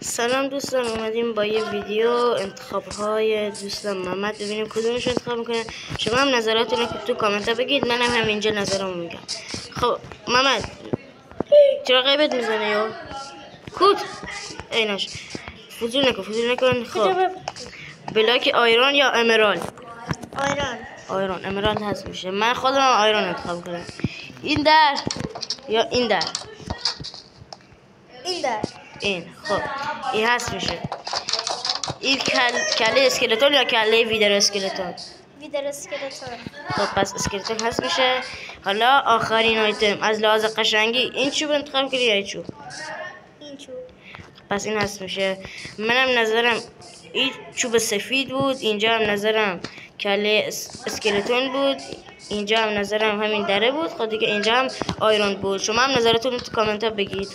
سلام دوستان، اومدیم با یه ویدیو انتخاب های دوستان محمد ببینیم کدومش انتخاب میکنه. شما هم نظراتتون رو تو کامنت ها بگید، منم همینجا نظرمو میگم. خب محمد چرا غیبت میزنه یا کود ایناش فضول نکن. خب بلاک آیرون یا امرالد؟ آیرون امرالد هست میشه. من خودم آیرون انتخاب کنم. این در یا این در؟ این خب این هست میشه. این کله اسکلتون یا کله ویدر اسکلتون؟ خب پس اسکلتون هست میشه. حالا آخرین آیتم از لحاظ قشنگی این چوب انتخاب کنی یا این چوب؟ پس این هست میشه. منم نظرم این چوب سفید بود، اینجا هم نظرم کله اسکلتون بود، اینجا هم نظرم همین دره بود. خب دیگه اینجا هم آیرون بود. شما هم نظرتون رو تو کامنت ها بگید.